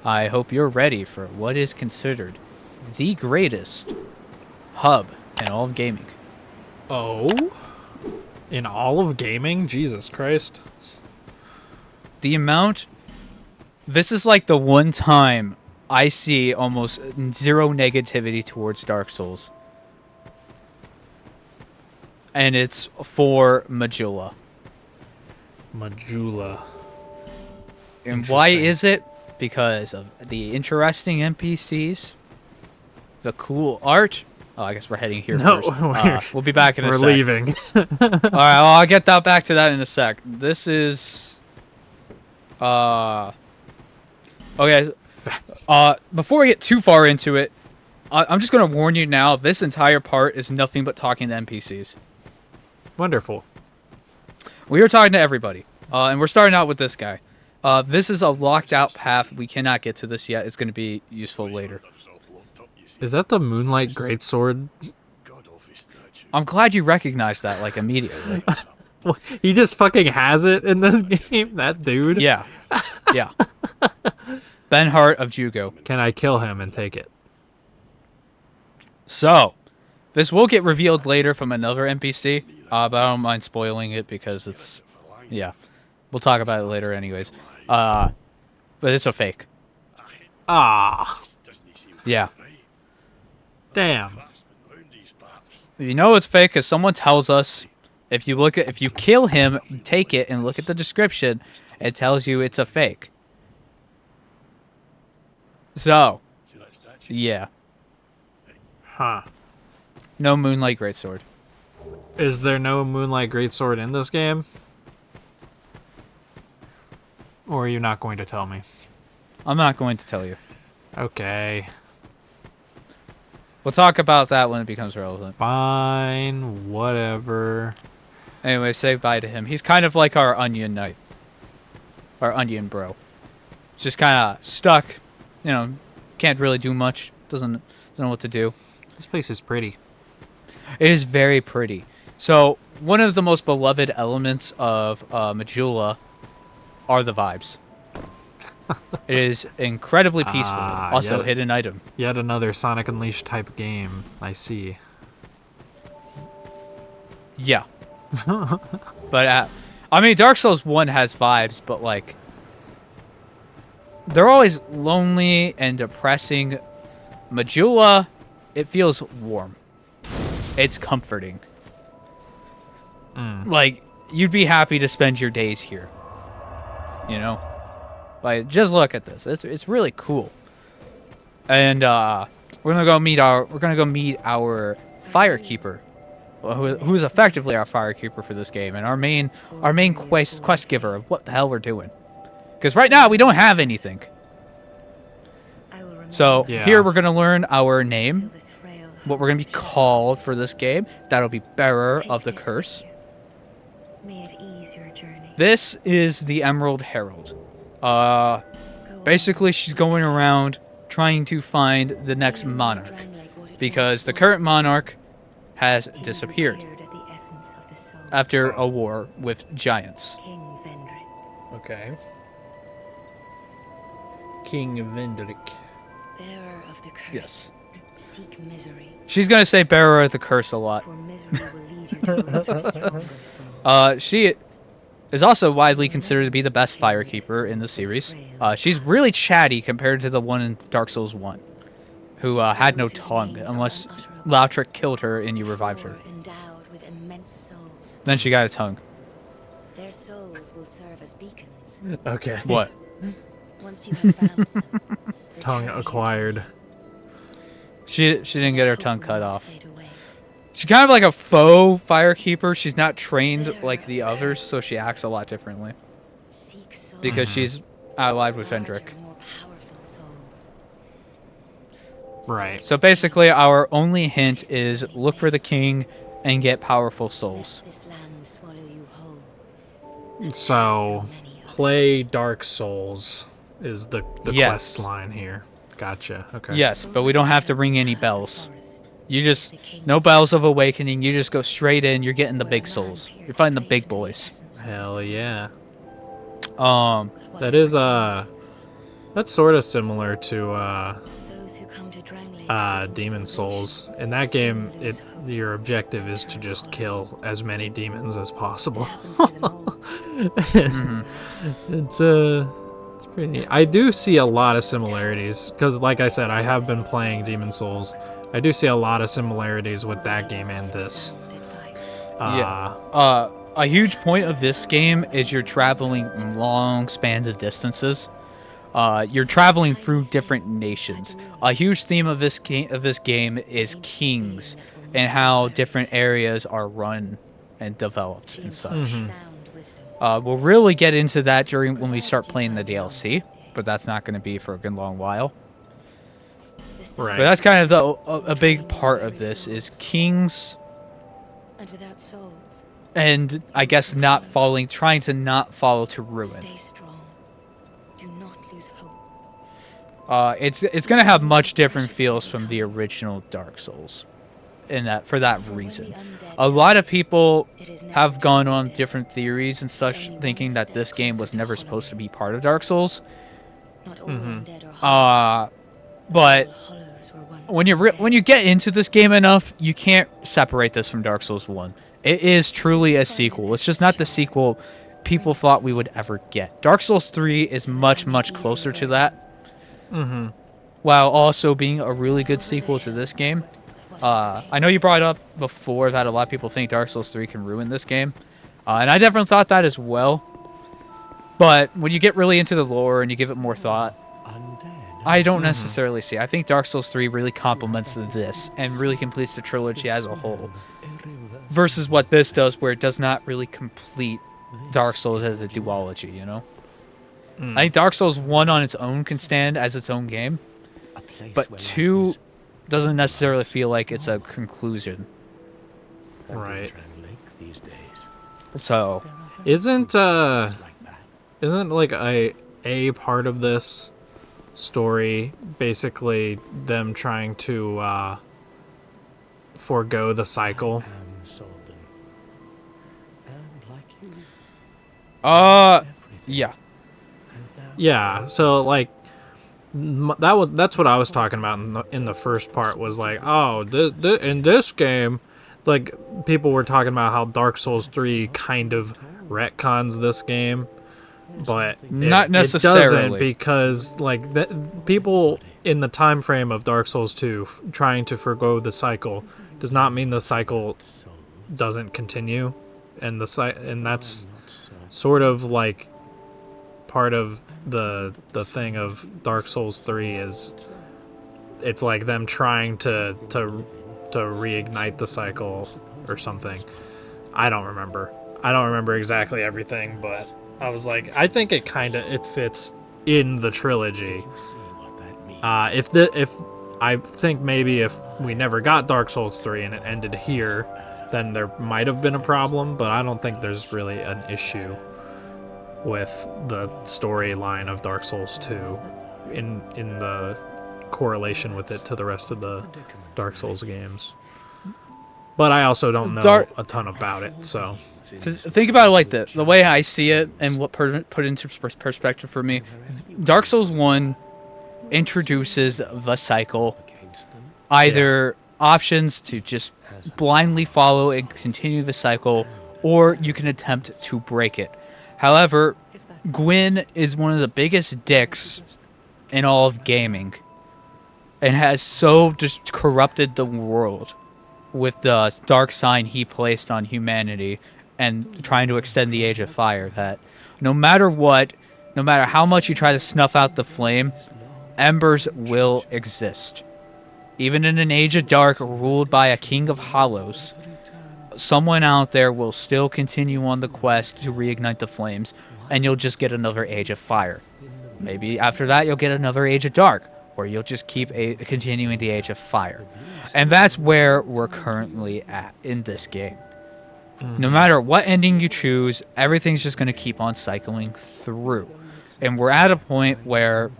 I hope you're ready for what is considered the greatest hub in all of gaming. Oh? In all of gaming? Jesus Christ. The amount... This is like the one time I see almost zero negativity towards Dark Souls. And it's for Majula. Majula. And why is it? Because of the interesting NPCs, the cool art. Oh, I guess we're heading here first. We'll be back in a sec. We're leaving. All right, well, I'll get back to that in a sec. This is... Okay. Before we get too far into it, I'm just going to warn you now, this entire part is nothing but talking to NPCs. Wonderful. We are talking to everybody. And we're starting out with this guy. This is a locked out path. We cannot get to this yet. It's going to be useful later. Is that the Moonlight Greatsword? I'm glad you recognized that, like, immediately. He just fucking has it in this game, that dude? Yeah. Yeah. Ben Hart of Jugo. Can I kill him and take it? So, this will get revealed later from another NPC, but I don't mind spoiling it because it's... Yeah. We'll talk about it later anyways. But it's a fake. Ah. Yeah. Damn. You know it's fake because someone tells us if you kill him, take it and look at the description, it tells you it's a fake. So, yeah. Huh. No Moonlight Greatsword. Is there no Moonlight Greatsword in this game? Or are you not going to tell me? I'm not going to tell you. Okay. We'll talk about that when it becomes relevant. Fine. Whatever. Anyway, say bye to him. He's kind of like our onion knight. Our onion bro. Just kind of stuck. You know, can't really do much. Doesn't know what to do. This place is pretty. It is very pretty. So, one of the most beloved elements of Majula are the vibes. It is incredibly peaceful. Also, hidden item. Yet another Sonic Unleashed type game. I see. Yeah. But, I mean, Dark Souls 1 has vibes, but, like, they're always lonely and depressing. Majula, it feels warm. It's comforting. Like, you'd be happy to spend your days here. You know? Like, just look at this. It's really cool. And we're gonna go meet our Firekeeper, who's effectively our Firekeeper for this game, and our main quest giver of what the hell we're doing. Because right now we don't have anything. So here we're gonna learn our name, what we're gonna be called for this game. That'll be Bearer of the Curse. May it ease your journey. This is the Emerald Herald. Basically, she's going around trying to find the next monarch, because the current monarch has disappeared after a war with giants. Okay. King Vendrick. Bearer of the curse. Yes. Seek misery. She's gonna say Bearer of the Curse a lot. For misery will lead you to a stronger soul. She is also widely considered to be the best Firekeeper in the series. She's really chatty compared to the one in Dark Souls 1, who had no tongue, unless Lautrec killed her and you revived her. Endowed with immense souls. Then she got a tongue. Their souls will serve as beacons. Okay. What? Once you have found them, Tongue acquired. She didn't get her tongue cut off. She's kind of like a faux Firekeeper. She's not trained like the others, so she acts a lot differently. Because she's allied with Vendrick. Right. So basically, our only hint is look for the king and get powerful souls. So, play Dark Souls is the quest line here. Gotcha. Okay. Yes, but we don't have to ring any bells. You just, no bells of awakening. You just go straight in. You're getting the big souls. You're fighting the big boys. Hell yeah. That is That's sort of similar to Those who come to Drangleic Demon Souls. In that game, your objective is to just kill as many demons as possible. It's pretty neat. I do see a lot of similarities because, like I said, I have been playing Demon Souls. I do see a lot of similarities with that game and this. A huge point of this game is you're traveling long spans of distances. You're traveling through different nations. A huge theme of this game is kings and how different areas are run and developed and such. We'll really get into that when we start playing the DLC, but that's not going to be for a good long while. Right. But that's kind of a big part of this is kings, and without souls. And I guess trying to not follow to ruin. Stay strong. Do not lose hope. It's gonna have much different feels from the original Dark Souls, for that reason. A lot of people have gone on different theories and such, thinking that this game was never supposed to be part of Dark Souls. But when you get into this game enough, you can't separate this from Dark Souls 1. It is truly a sequel. It's just not the sequel people thought we would ever get. Dark Souls 3 is much, much closer to that. While also being a really good sequel to this game. I know you brought up before that a lot of people think Dark Souls 3 can ruin this game. And I definitely thought that as well. But when you get really into the lore and you give it more thought, I don't necessarily see. I think Dark Souls 3 really complements this and really completes the trilogy as a whole. Versus what this does, where it does not really complete Dark Souls as a duology, you know? I think Dark Souls 1 on its own can stand as its own game. But 2 doesn't necessarily feel like it's a conclusion. Right. So isn't like a part of this story basically them trying to forego the cycle? Yeah. Yeah, so like that's what I was talking about in the first part, was like, oh, in this game, like, people were talking about how Dark Souls 3 kind of retcons this game, but not necessarily. It doesn't, because like people in the time frame of Dark Souls 2 trying to forgo the cycle does not mean the cycle doesn't continue, and that's sort of like part of the thing of Dark Souls 3 is it's like them trying to reignite the cycle or something. I don't remember exactly everything, but I was like, I think it fits in the trilogy. If I think maybe if we never got Dark Souls 3 and it ended here, then there might have been a problem, but I don't think there's really an issue with the storyline of Dark Souls 2 in the correlation with it to the rest of the Dark Souls games. But I also don't know a ton about it, so... Think about it like this. The way I see it and what put into perspective for me, Dark Souls 1 introduces the cycle. Either options to just blindly follow and continue the cycle, or you can attempt to break it. However, Gwyn is one of the biggest dicks in all of gaming and has so just corrupted the world with the dark sign he placed on humanity and trying to extend the Age of Fire that no matter how much you try to snuff out the flame, embers will exist. Even in an Age of Dark ruled by a King of Hollows, someone out there will still continue on the quest to reignite the flames, and you'll just get another Age of Fire. Maybe after that you'll get another Age of Dark, or you'll just keep continuing the Age of Fire. And that's where we're currently at in this game. No matter what ending you choose, everything's just going to keep on cycling through. And we're at a point where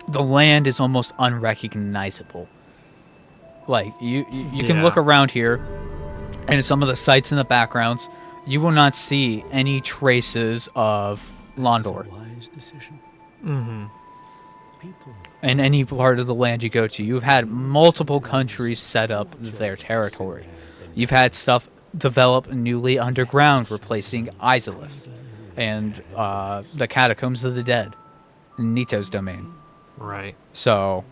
the land is almost unrecognizable. Like, you can look around here, and some of the sites in the backgrounds, you will not see any traces of Londor. in any part of the land you go to. You've had multiple countries set up their territory. You've had stuff develop newly underground, replacing Izalith and the Catacombs of the Dead, Nito's domain. Right. So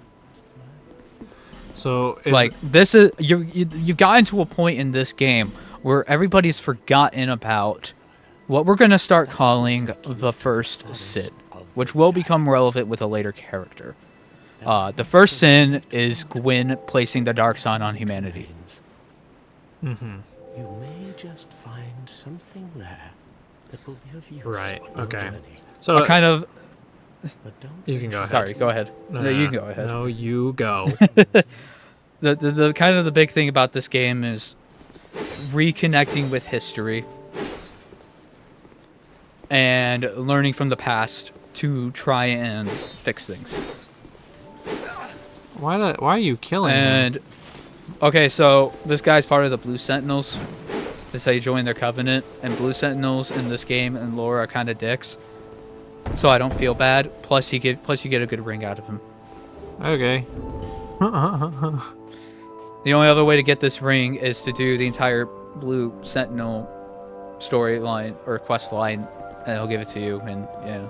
is like this is you've gotten to a point in this game where everybody's forgotten about what we're gonna start calling the first sin, which will become relevant with a later character. The first sin is Gwyn placing the Dark Sun on humanity. Mm-hmm. You may just find something there that will be of use. Right. on your Okay. journey. So I kind of But don't you can go ahead. sorry, go ahead. No, you can go ahead. No, you go. The kind of the big thing about this game is reconnecting with history and learning from the past to try and fix things. Why are you killing him? And okay, so this guy's part of the Blue Sentinels. That's how you join their covenant. And Blue Sentinels in this game and lore are kind of dicks, so I don't feel bad. Plus you get a good ring out of him. Okay. The only other way to get this ring is to do the entire Blue Sentinel storyline or quest line, and he'll give it to you. And yeah.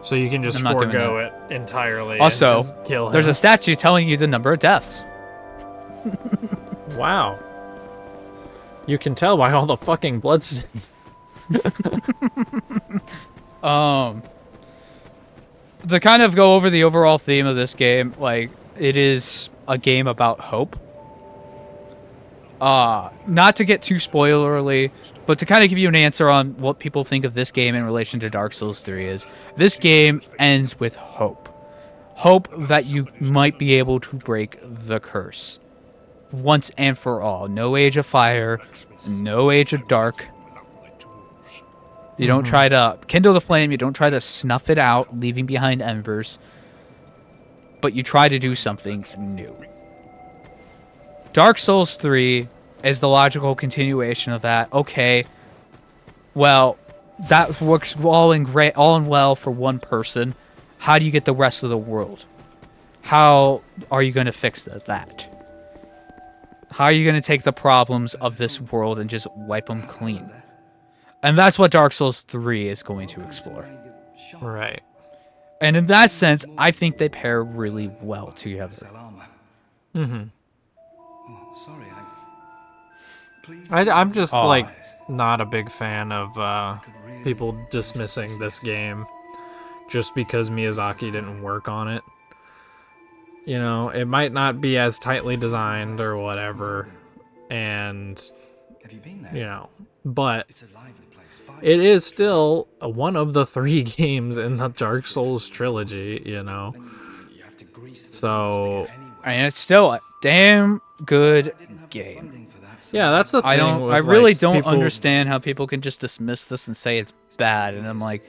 So you can just I'm not doing forego it entirely. Also, and just kill him. there's a statue telling you the number of deaths. Wow. You can tell by all the fucking bloodstains. To kind of go over the overall theme of this game, like, it is a game about hope. Not to get too spoilerly, but to kind of give you an answer on what people think of this game in relation to Dark Souls 3 is, this game ends with hope. Hope that you might be able to break the curse. Once and for all. No Age of Fire, no Age of Dark. You don't try to kindle the flame, you don't try to snuff it out, leaving behind embers. But you try to do something new. Dark Souls 3 is the logical continuation of that. Okay, well, that works all in well for one person. How do you get the rest of the world? How are you going to fix that? How are you going to take the problems of this world and just wipe them clean? And that's what Dark Souls 3 is going to explore. Right. And in that sense, I think they pair really well together. Mm-hmm. Sorry, I'm just Aw. like not a big fan of people dismissing this game just because Miyazaki didn't work on it. You know, it might not be as tightly designed or whatever, and have you been there? you know, but It's a lively place. it is still one of the 3 games in the Dark Souls trilogy, you know. You have to grease the So And it's still a damn good game. funding for that. yeah, that's the thing. I with, really like, don't people- understand how people can just dismiss this and say it's bad. And I'm like,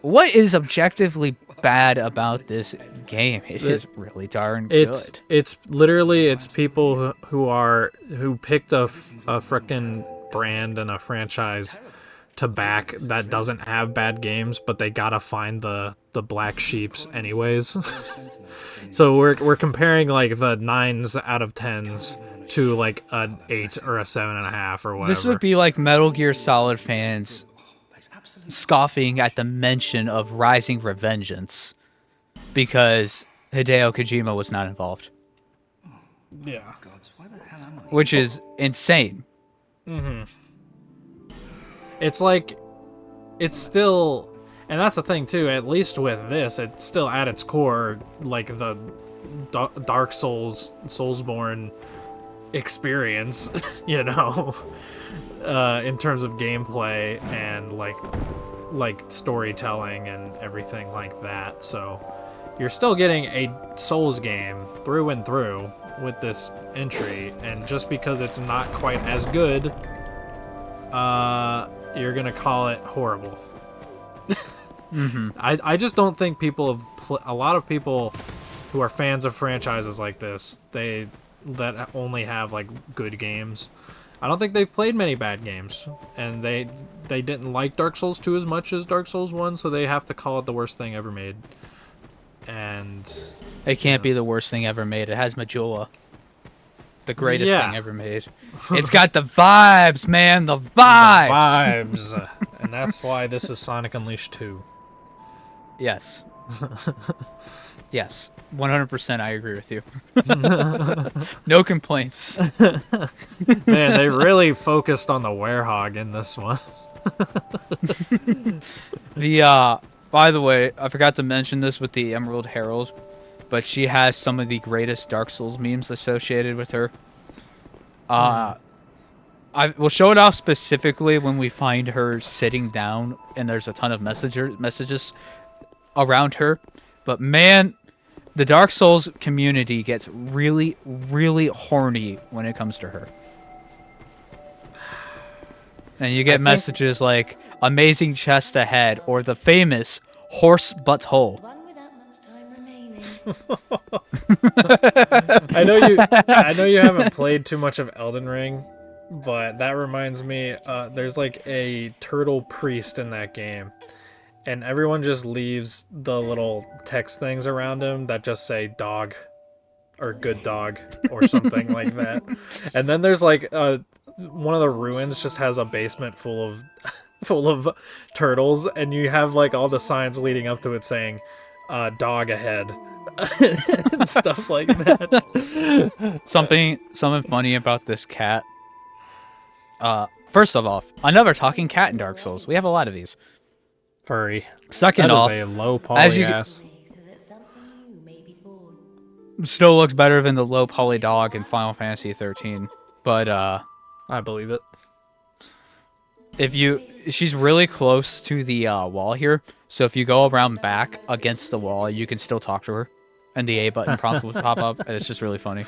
what is objectively bad about this game? It is really darn good. It's literally it's people who picked a frickin' brand and a franchise to back that doesn't have bad games, but they gotta find the black sheeps anyways. So we're comparing like the 9s out of 10s to like an 8 or a 7.5 or whatever. This would be like Metal Gear Solid fans scoffing at the mention of Rising Revengeance because Hideo Kojima was not involved, yeah. Why the hell am I? which is insane. It's like, it's still, and that's the thing too, at least with this, it's still at its core, like the Dark Souls, Soulsborne experience, you know, in terms of gameplay and like storytelling and everything like that. So you're still getting a Souls game through and through with this entry, and just because it's not quite as good, you're gonna call it horrible. I just don't think people have a lot of people who are fans of franchises like this, that only have like good games, I don't think they've played many bad games, and they didn't like Dark Souls 2 as much as Dark Souls 1, so they have to call it the worst thing ever made. and It can't be the worst thing ever made. It has Majula. The greatest Yeah. thing ever made. It's got the vibes, man. The vibes. vibes. And that's why this is Sonic Unleashed 2. Yes. Yes. 100% I agree with you. No complaints. Man, they really focused on the werehog in this one. By the way, I forgot to mention this with the Emerald Herald, but she has some of the greatest Dark Souls memes associated with her. I will show it off specifically when we find her sitting down and there's a ton of messages around her. But man, the Dark Souls community gets really, really horny when it comes to her. And you get messages like "amazing chest ahead" or the famous "horse butthole." One without much time remaining. I know you haven't played too much of Elden Ring, but that reminds me, there's like a turtle priest in that game, and everyone just leaves the little text things around him that just say "dog" or "good dog" or something like that. And then there's like one of the ruins just has a basement full of turtles, and you have like all the signs leading up to it saying "dog ahead." And stuff like that. Something funny about this cat. First of all, another talking cat in Dark Souls. We have a lot of these. Furry. Second That is off, a low as you- poly ass. So that something new may be born. still looks better than the low poly dog in Final Fantasy 13. But I believe it. she's really close to the wall here. So if you go around back against the wall, you can still talk to her, and the A button prompt will pop up. And it's just really funny.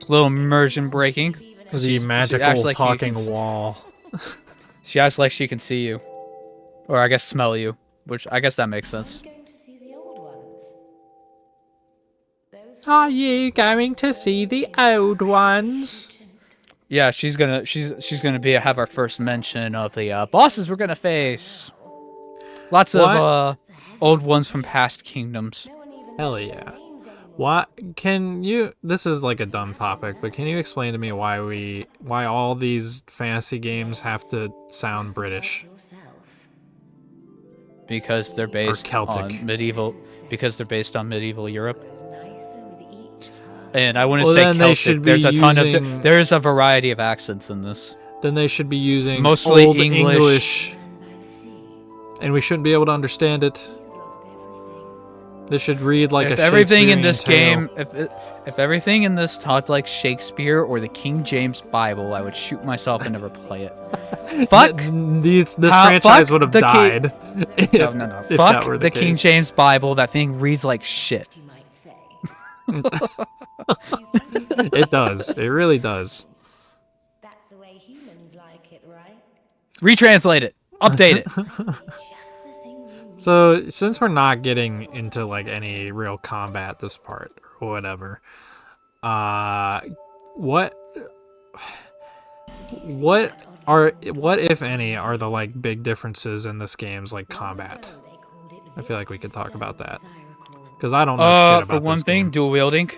Little immersion breaking. The She acts magical like you talking can wall. She acts like she can see you, or I guess smell you, which I guess that makes sense. Going to see the old ones. Those Are you going to see the old ones? Yeah, she's gonna have our first mention of the bosses we're gonna face. Lots of old ones from past kingdoms. no one even Hell yeah. What can you? This is like a dumb topic, but can you explain to me why all these fantasy games have to sound British? yourself. Because they're based Celtic. on medieval. Because they're based on medieval Europe. Nicer with each part. And I wouldn't Well, say then they should Celtic. be There's a ton using- of. There's a variety of accents in this. Then they should be using Mostly old English. By the sea. and we shouldn't be able to understand it. He's lost everything. This should read like If a everything in Shakespearean this tale. game, if everything in this talked like Shakespeare or the King James Bible, I would shoot myself and never play it. Fuck. This How- franchise fuck would have the died. if- No. if that Fuck were the King case. James Bible. That thing reads like shit. You might say. It does. It really does. That's the way humans like it, right? Retranslate it. Update it. Just the thing you need. So since we're not getting into like any real combat this part or whatever, what if any are the like big differences in this game's like combat? They called it I feel like we could talk about that as I recall. because I don't know shit about For one this thing, game. dual wielding.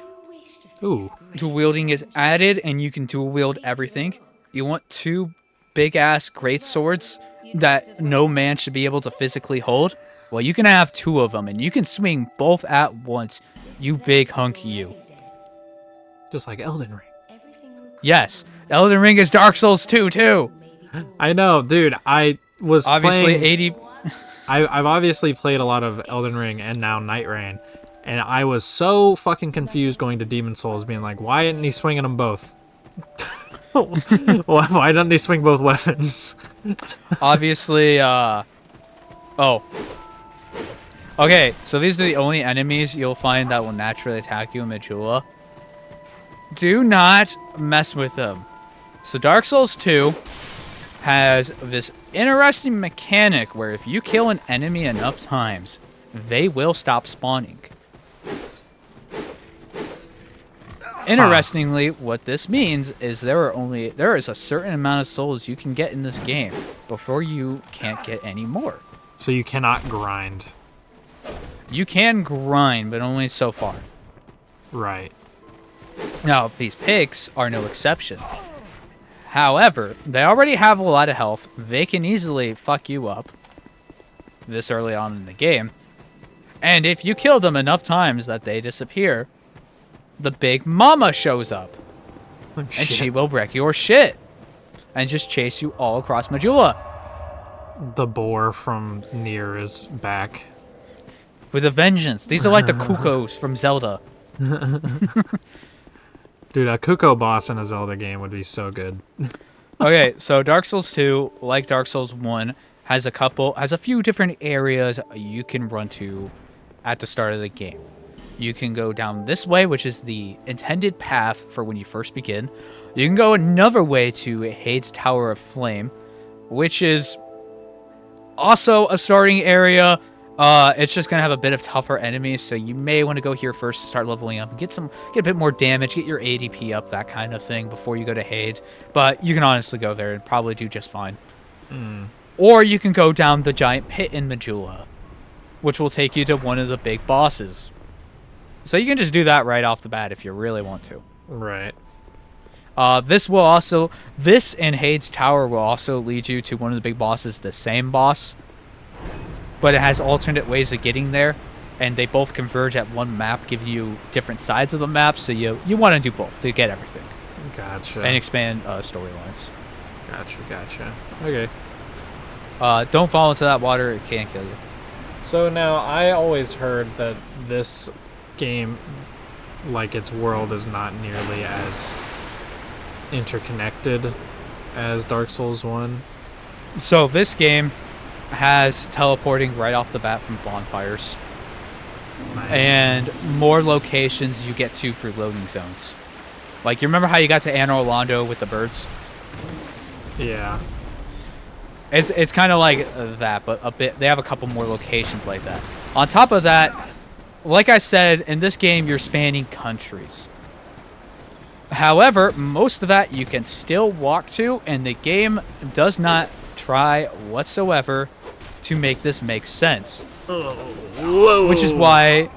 Ooh, Dual wielding is added, and you can dual wield everything. You want two big ass great swords that no man should be able to physically hold? Well, you can have two of them, and you can swing both at once. You big hunk, you. just like Elden Ring. Everything will Yes, Elden Ring is Dark Souls 2 too. I know, dude. I was Obviously, playing, 80. I've obviously played a lot of Elden Ring and now Night Rain, and I was so fucking confused going to Demon Souls, being like, why isn't he swinging them both? Why doesn't he swing both weapons? Obviously, oh. Okay, so these are the only enemies you'll find that will naturally attack you in Majula. Do not mess with them. So Dark Souls 2 has this interesting mechanic where if you kill an enemy enough times, they will stop spawning. Interestingly, what this means is there is a certain amount of souls you can get in this game before you can't get any more. So you cannot grind. You can grind, but only so far. Right. Now, these pigs are no exception. However, they already have a lot of health. They can easily fuck you up this early on in the game. And if you kill them enough times that they disappear, the big mama shows up. And she will wreck your shit. And just chase you all across Majula. The boar from Nier is back. With a vengeance. These are like the Kukos from Zelda. Dude, a Kuko boss in a Zelda game would be so good. Okay, so Dark Souls 2, like Dark Souls 1, has a few different areas you can run to at the start of the game. You can go down this way, which is the intended path for when you first begin. You can go another way to Hade's Tower of Flame, which is also a starting area. It's just gonna have a bit of tougher enemies, so you may want to go here first to start leveling up and get a bit more damage, get your ADP up, that kind of thing, before you go to Hade. But you can honestly go there and probably do just fine. Or you can go down the giant pit in Majula, which will take you to one of the big bosses. So you can just do that right off the bat if you really want to. Right. This and Hade's Tower will also lead you to one of the big bosses, the same boss, but it has alternate ways of getting there, and they both converge at one map, giving you different sides of the map, so you want to do both to get everything. Gotcha. And expand storylines. Gotcha. Okay. Don't fall into that water, it can kill you. So now, I always heard that this game, like its world, is not nearly as interconnected as Dark Souls 1. So this game has teleporting right off the bat from bonfires. Nice. And more locations you get to through loading zones. Like, you remember how you got to Anor Londo with the birds? Yeah. It's kind of like that, but a bit. They have a couple more locations like that. On top of that, like I said, in this game you're spanning countries. However, most of that you can still walk to, and the game does not try whatsoever to make this make sense. Whoa. Which is why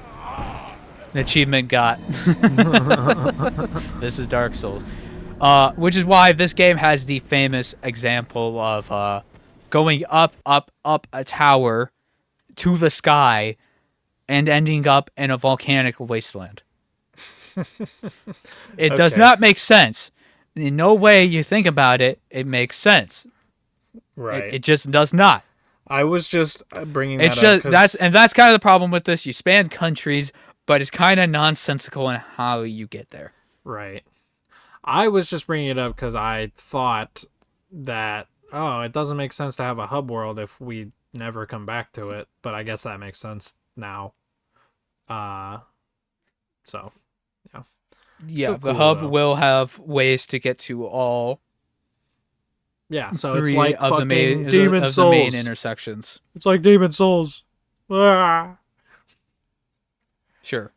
the achievement got this is Dark Souls. Which is why this game has the famous example of going up a tower to the sky and ending up in a volcanic wasteland. It does not make sense. In no way you think about it, it makes sense. Right. It just does not. I was just bringing that It's just up. that's kind of the problem with this. You span countries, but it's kind of nonsensical in how you get there. Right. I was just bringing it up because I thought that, it doesn't make sense to have a hub world if we never come back to it. But I guess that makes sense now. So, yeah. Yeah, Still the cool, hub though. will have ways to get to all Yeah, so it's three like of the main fucking Demon of Souls. the main intersections. It's like Demon Souls. Ah. Sure.